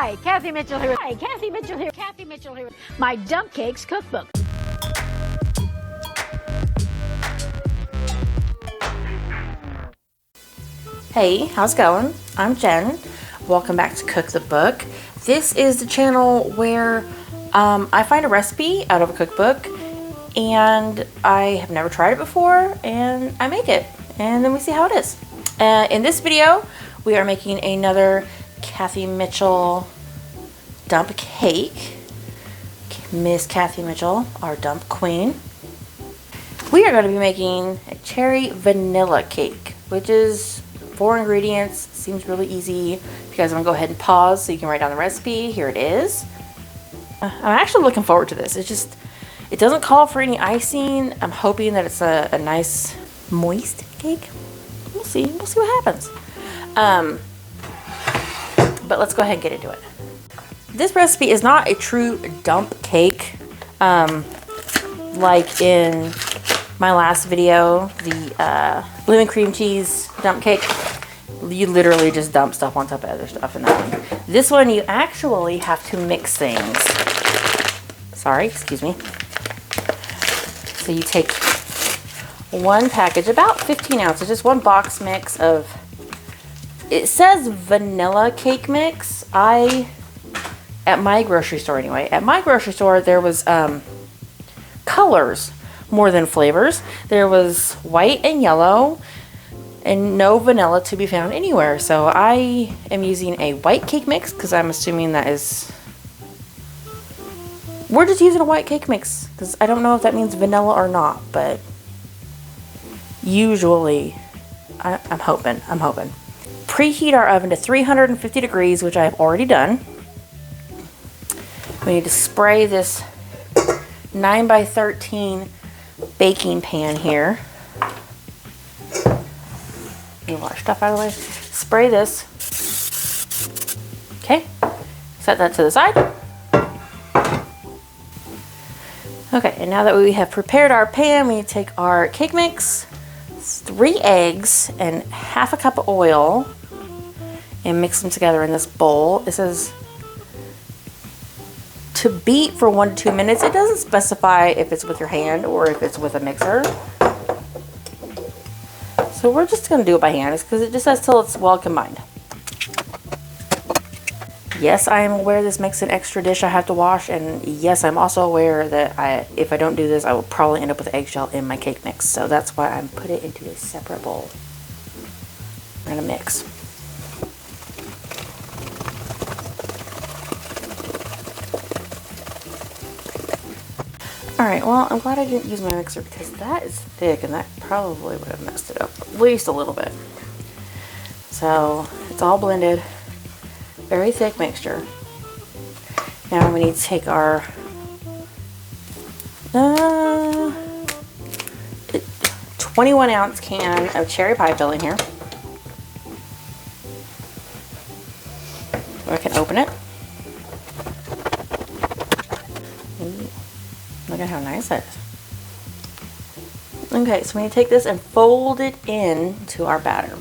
Hi, Cathy Mitchell here. Hi, Cathy Mitchell here. Cathy Mitchell here. My Dump Cakes Cookbook. Hey, how's it going? I'm Jen. Welcome back to Cook the Book. This is the channel where I find a recipe out of a cookbook and I have never tried it before and I make it and then we see how it is. In this video, we are making another Cathy Mitchell dump cake. Miss Cathy Mitchell, our dump queen. We are going to be making a cherry vanilla cake, which is 4 ingredients. Seems really easy. If you guys want to go ahead and pause so you can write down the recipe, here it is. I'm actually looking forward to this. It doesn't call for any icing. I'm hoping that it's a nice moist cake. We'll see what happens. But let's go ahead and get into it. This recipe is not a true dump cake like in my last video, the lemon cream cheese dump cake. You literally just dump stuff on top of other stuff in that one. This one you actually have to mix things. Sorry, excuse me. So you take one package, about 15 ounces, just one box mix of, it says vanilla cake mix. At my grocery store anyway, at my grocery store there was colors more than flavors. There was white and yellow and no vanilla to be found anywhere. So I am using a white cake mix because I'm assuming that is, we're just using a white cake mix because I don't know if that means vanilla or not, but usually I'm hoping. Preheat our oven to 350 degrees, which I have already done. We need to spray this 9x13 baking pan here. Move our stuff out of the way. Spray this. Okay, set that to the side. Okay, and now that we have prepared our pan, we take our cake mix, 3 eggs, and half a cup of oil, and mix them together in this bowl. It says to beat for 1 to 2 minutes. It doesn't specify if it's with your hand or if it's with a mixer. So we're just going to do it by hand because it just says till it's well combined. Yes, I am aware this makes an extra dish I have to wash, and yes, I'm also aware that if I don't do this, I will probably end up with eggshell in my cake mix. So that's why I'm put it into a separate bowl. We're going to mix. Alright, well, I'm glad I didn't use my mixer because that is thick and that probably would have messed it up at least a little bit. So, it's all blended. Very thick mixture. Now we need to take our 21 ounce can of cherry pie filling here. So I can open it. Look at how nice that is. Okay, so we need to take this and fold it into our batter.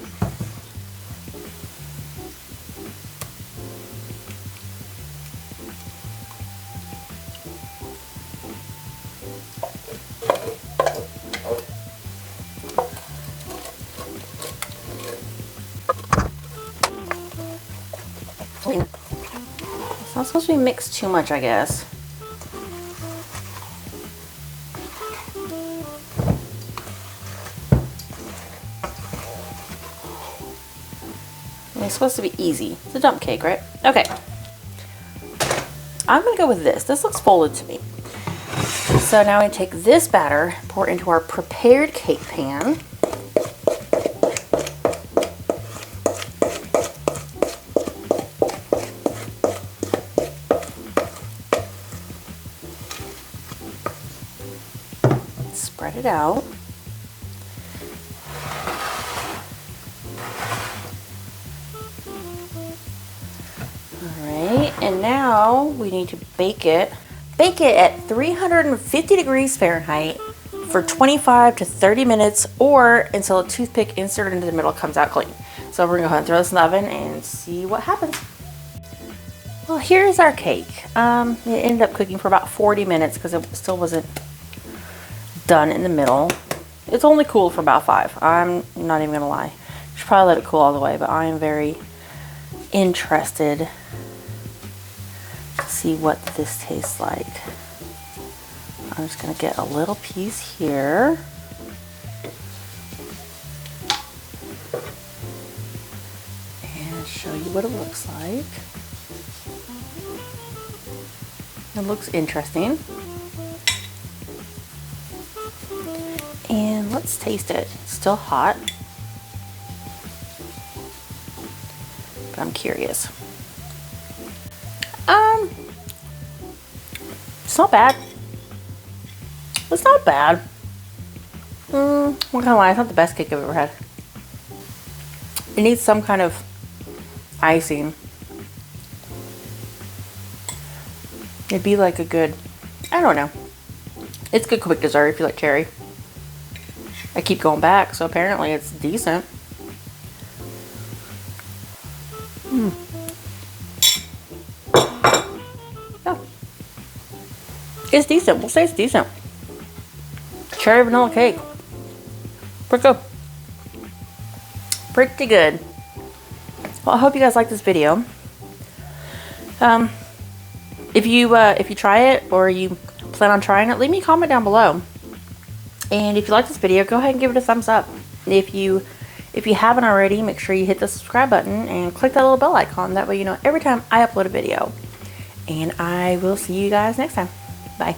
It's not supposed to be mixed too much, I guess. It's supposed to be easy. It's a dump cake, right? Okay. I'm going to go with this. This looks folded to me. So now we take this batter, pour it into our prepared cake pan. Spread it out. And now we need to bake it. Bake it at 350 degrees Fahrenheit for 25 to 30 minutes or until a toothpick inserted into the middle comes out clean. So we're gonna go ahead and throw this in the oven and see what happens. Well, Well, here's our cake. It ended up cooking for about 40 minutes because it still wasn't done in the middle. It's only cooled for about 5. I'm not even gonna lie. Should probably let it cool all the way, but I am very interested to see what this tastes like. I'm just gonna get a little piece here. And show you what it looks like. It looks interesting. And let's taste it. It's still hot. But I'm curious. It's not bad. It's not bad. I'm not gonna lie, it's not the best cake I've ever had. It needs some kind of icing. It'd be like a good, I don't know. It's good quick dessert if you like cherry. I keep going back, so apparently it's decent. Yeah. It's decent. We'll say it's decent. Cherry vanilla cake. Pretty good. Pretty good. Well, I hope you guys like this video. If you try it or you plan on trying it, leave me a comment down below. And if you like this video, go ahead and give it a thumbs up. If you haven't already, make sure you hit the subscribe button and click that little bell icon. That way you know every time I upload a video. And I will see you guys next time. Bye.